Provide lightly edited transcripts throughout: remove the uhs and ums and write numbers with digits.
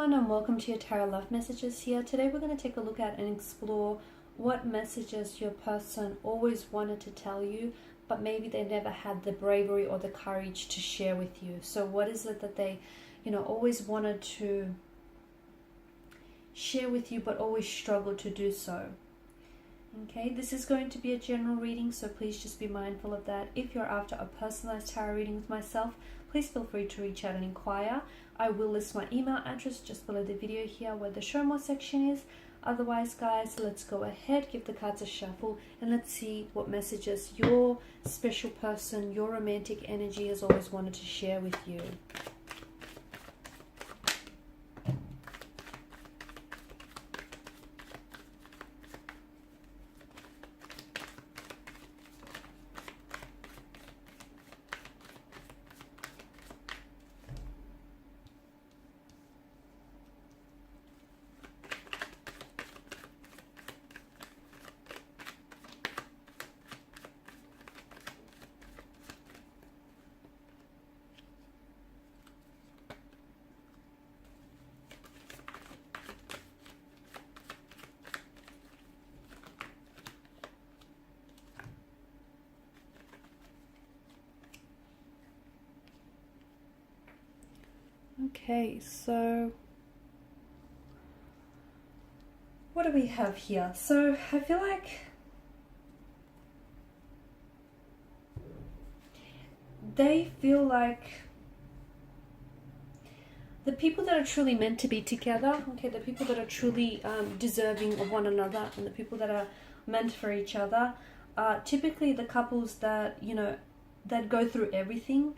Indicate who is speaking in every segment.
Speaker 1: everyone, and welcome to your Tarot Love Messages here. Today we're going to take a look at and explore what messages your person always wanted to tell you, but maybe they never had the bravery or the courage to share with you. So what is it that they, always wanted to share with you, but always struggled to do so? Okay, this is going to be a general reading, so please just be mindful of that. If you're after a personalized tarot reading with myself, please feel free to reach out and inquire. I will list my email address just below the video here where the show more section is. Otherwise, guys, let's go ahead, give the cards a shuffle, and let's see what messages your special person, your romantic energy has always wanted to share with you. Okay, so what do we have here? So I feel like they feel like the people that are truly meant to be together, okay, the people that are truly deserving of one another, and the people that are meant for each other are typically the couples that, that go through everything.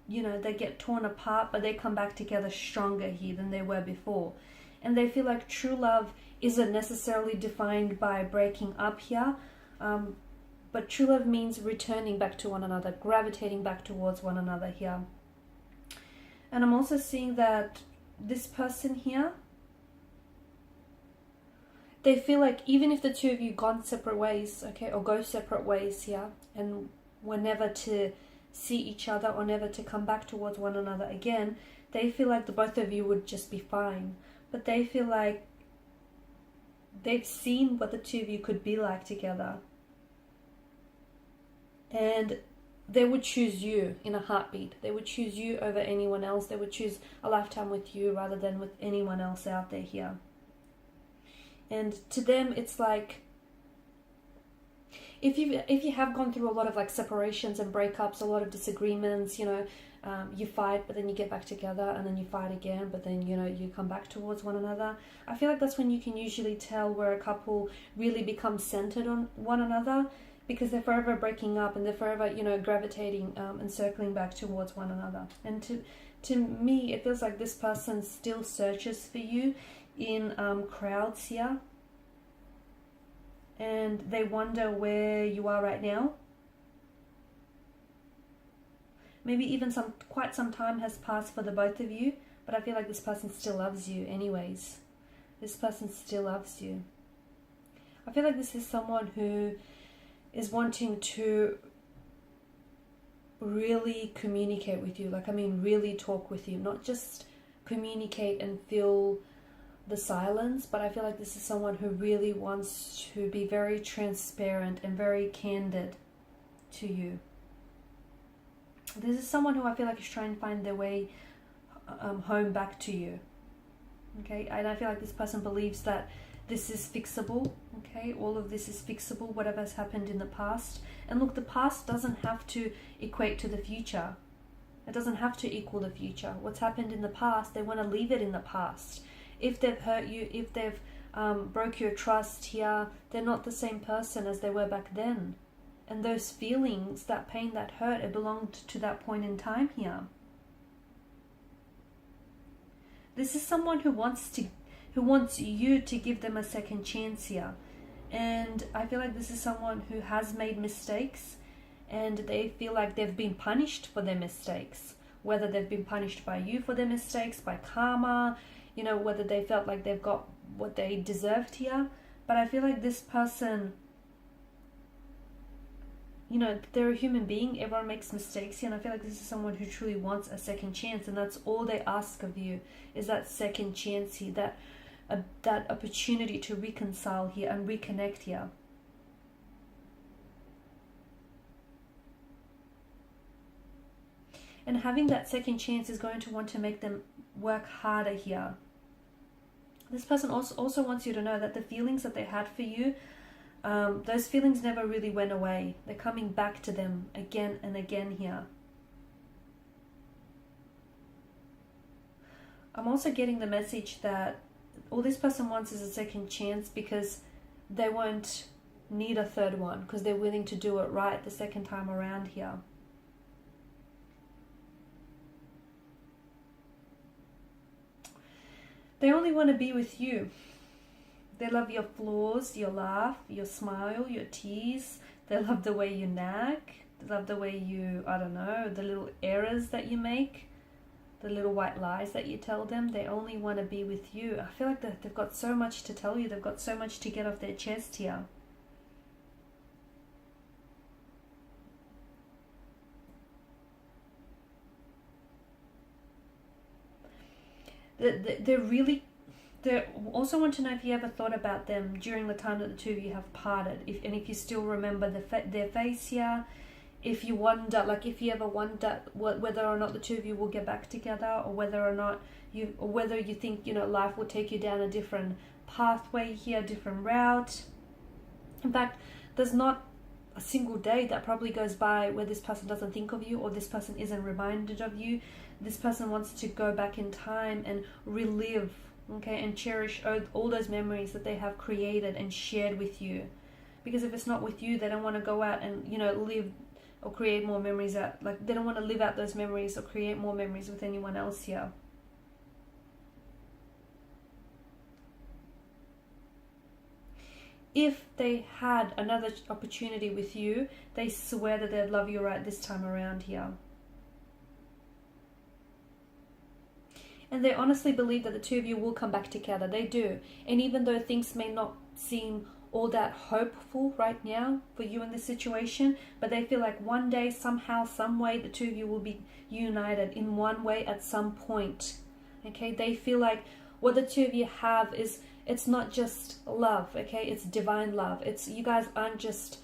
Speaker 1: They get torn apart, but they come back together stronger here than they were before. And they feel like true love isn't necessarily defined by breaking up here, but true love means returning back to one another, gravitating back towards one another here. And I'm also seeing that this person here, they feel like even if the two of you gone separate ways, okay, or go separate ways here, and were never to see each other or never to come back towards one another again, they feel like the both of you would just be fine. But they feel like they've seen what the two of you could be like together, and they would choose you in a heartbeat. They would choose you over anyone else. They would choose a lifetime with you rather than with anyone else out there here. And to them, it's like, if you have gone through a lot of like separations and breakups, a lot of disagreements, you fight, but then you get back together, and then you fight again, but then you come back towards one another. I feel like that's when you can usually tell where a couple really becomes centered on one another, because they're forever breaking up and they're forever gravitating and circling back towards one another. And to me, it feels like this person still searches for you in crowds here. And they wonder where you are right now. Maybe even quite some time has passed for the both of you, but I feel like this person still loves you anyways. This person still loves you. I feel like this is someone who is wanting to really communicate with you. Really talk with you, not just communicate and feel the silence, but I feel like this is someone who really wants to be very transparent and very candid to you. This is someone who I feel like is trying to find their way home back to you. Okay, and I feel like this person believes that this is fixable. Okay, all of this is fixable, whatever has happened in the past. And look, the past doesn't have to equate to the future. It doesn't have to equal the future. What's happened in the past, they want to leave it in the past. If they've hurt you, if they've broke your trust here, they're not the same person as they were back then. And those feelings, that pain, that hurt, it belonged to that point in time here. This is someone who wants you to give them a second chance here. And I feel like this is someone who has made mistakes, and they feel like they've been punished for their mistakes. Whether they've been punished by you for their mistakes, by karma, whether they felt like they've got what they deserved here. But I feel like this person you know, they're a human being. Everyone makes mistakes here, and I feel like this is someone who truly wants a second chance, and that's all they ask of you, is that second chance here, that opportunity to reconcile here and reconnect here. And having that second chance is going to want to make them work harder here. This person also wants you to know that the feelings that they had for you, those feelings never really went away. They're coming back to them again and again here. I'm also getting the message that all this person wants is a second chance because they won't need a third one, because they're willing to do it right the second time around here. They only want to be with you. They love your flaws, your laugh, your smile, your tease. They love the way you nag. They love the way you, I don't know, the little errors that you make, the little white lies that you tell them. They only want to be with you. I feel like they've got so much to tell you. They've got so much to get off their chest here. They also want to know if you ever thought about them during the time that the two of you have parted, if you still remember their face here, if you ever wonder whether or not the two of you will get back together, or whether you think, you know, life will take you down a different pathway here, different route. In fact, there's not a single day that probably goes by where this person doesn't think of you, or this person isn't reminded of you. This person wants to go back in time and relive, okay, and cherish all those memories that they have created and shared with you. Because if it's not with you, they don't want to go out and, you know, live or create more memories out. Like, they don't want to live out those memories or create more memories with anyone else here. If they had another opportunity with you, they swear that they'd love you right this time around here. And they honestly believe that the two of you will come back together. They do. And even though things may not seem all that hopeful right now for you in this situation, but they feel like one day, somehow, some way, the two of you will be united in one way at some point. Okay? They feel like what the two of you have is, it's not just love, okay? It's divine love. It's, you guys aren't just,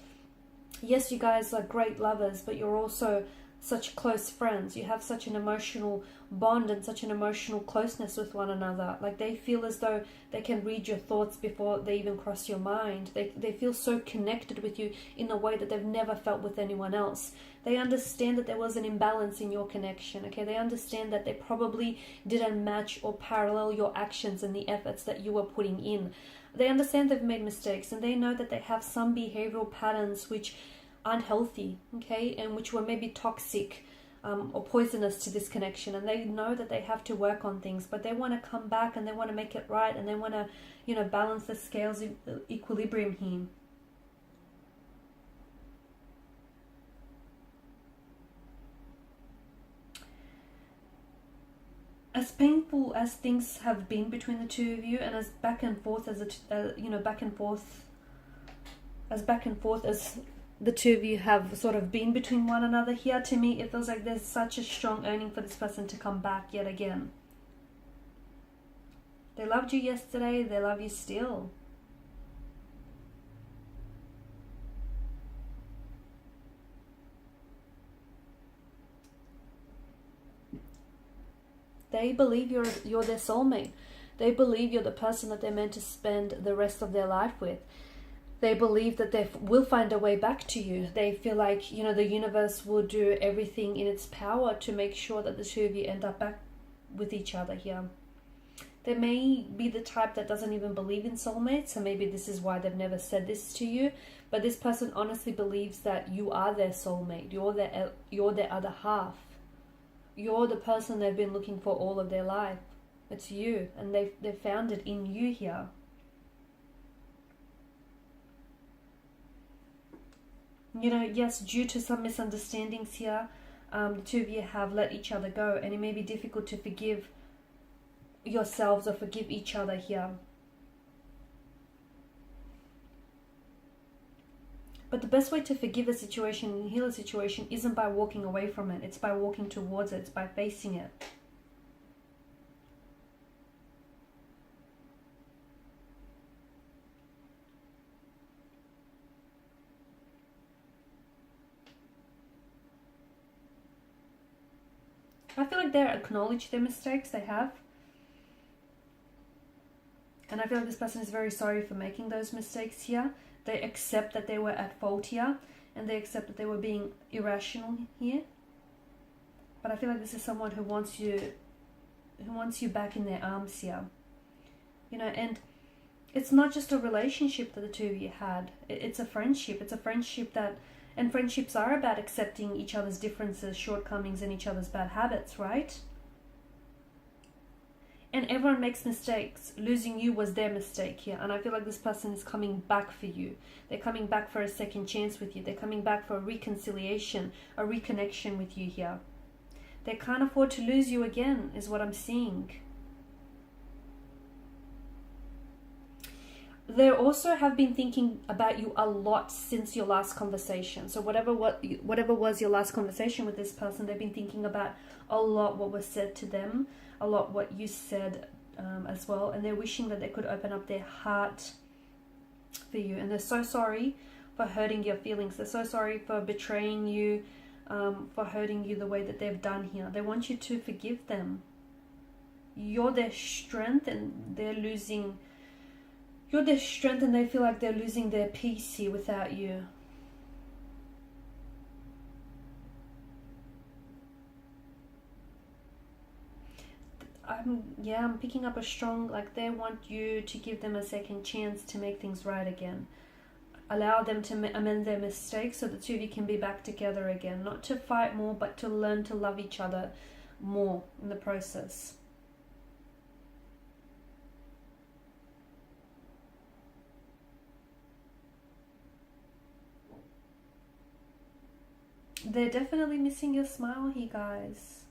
Speaker 1: yes, you guys are great lovers, but you're also such close friends. You have such an emotional bond and such an emotional closeness with one another. Like, they feel as though they can read your thoughts before they even cross your mind. They feel so connected with you in a way that they've never felt with anyone else. They understand that there was an imbalance in your connection, okay? They understand that they probably didn't match or parallel your actions and the efforts that you were putting in. They understand they've made mistakes, and they know that they have some behavioral patterns which aren't healthy, okay, and which were maybe toxic or poisonous to this connection, and they know that they have to work on things, but they want to come back and they want to make it right, and they want to, you know, balance the scales of equilibrium here. As painful as things have been between the two of you, and as back and forth as the two of you have sort of been between one another here, to me it feels like there's such a strong yearning for this person to come back yet again. They loved you yesterday, they love you still. They believe you're their soulmate. They believe you're the person that they're meant to spend the rest of their life with. They believe that they will find a way back to you. They feel like, you know, the universe will do everything in its power to make sure that the two of you end up back with each other here. They may be the type that doesn't even believe in soulmates, so maybe this is why they've never said this to you. But this person honestly believes that you are their soulmate. You're their other half. You're the person they've been looking for all of their life. It's you, and they've found it in you here. You know, yes, due to some misunderstandings here, the two of you have let each other go, and it may be difficult to forgive yourselves or forgive each other here. But the best way to forgive a situation and heal a situation isn't by walking away from it. It's by walking towards it. It's by facing it. I feel like they acknowledge their mistakes they have. And I feel like this person is very sorry for making those mistakes here. They accept that they were at fault here. And they accept that they were being irrational here. But I feel like this is someone who wants you back in their arms here. You know, and it's not just a relationship that the two of you had. It's a friendship. It's a friendship that... And friendships are about accepting each other's differences, shortcomings, and each other's bad habits, right? And everyone makes mistakes. Losing you was their mistake here. And I feel like this person is coming back for you. They're coming back for a second chance with you. They're coming back for a reconciliation, a reconnection with you here. They can't afford to lose you again, is what I'm seeing. They also have been thinking about you a lot since your last conversation. So whatever was your last conversation with this person, they've been thinking about a lot what was said to them, a lot what you said as well. And they're wishing that they could open up their heart for you. And they're so sorry for hurting your feelings. They're so sorry for betraying you, for hurting you the way that they've done here. They want you to forgive them. You're their strength and they're losing... You're their strength and they feel like they're losing their peace here without you. I'm picking up a strong, like they want you to give them a second chance to make things right again. Allow them to amend their mistakes so the two of you can be back together again. Not to fight more, but to learn to love each other more in the process. They're definitely missing your smile here, guys.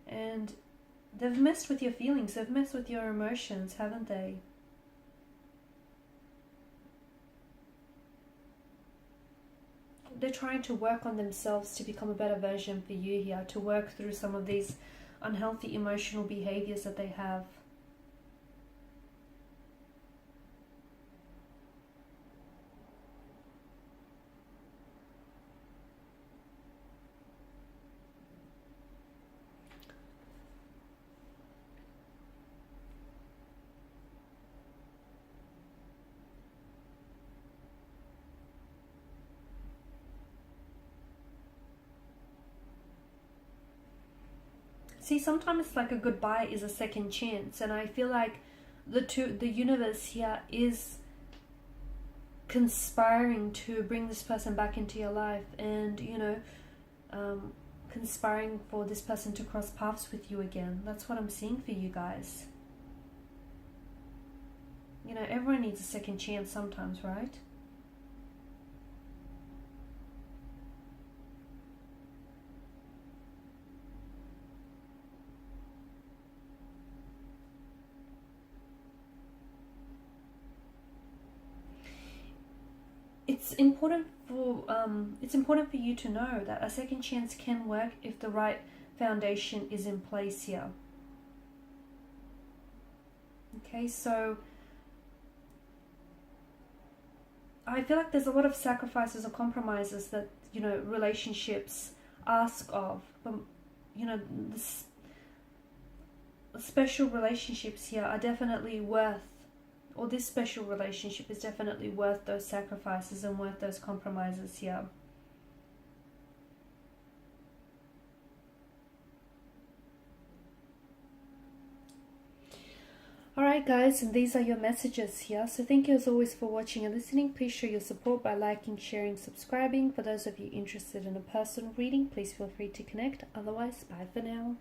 Speaker 1: And they've messed with your feelings. They've messed with your emotions, haven't they? They're trying to work on themselves to become a better version for you here. To work through some of these unhealthy emotional behaviors that they have. See, sometimes it's like a goodbye is a second chance, and I feel like the universe here is conspiring to bring this person back into your life, and you know, conspiring for this person to cross paths with you again. That's what I'm seeing for you guys. You know, everyone needs a second chance sometimes, right? It's important for you to know that a second chance can work if the right foundation is in place here. Okay, so I feel like there's a lot of sacrifices or compromises that, you know, relationships ask of. But, you know, special relationships here are definitely worth, or this special relationship is definitely worth those sacrifices and worth those compromises here. Alright guys, and these are your messages here. So thank you as always for watching and listening. Please show your support by liking, sharing, subscribing. For those of you interested in a personal reading, please feel free to connect. Otherwise, bye for now.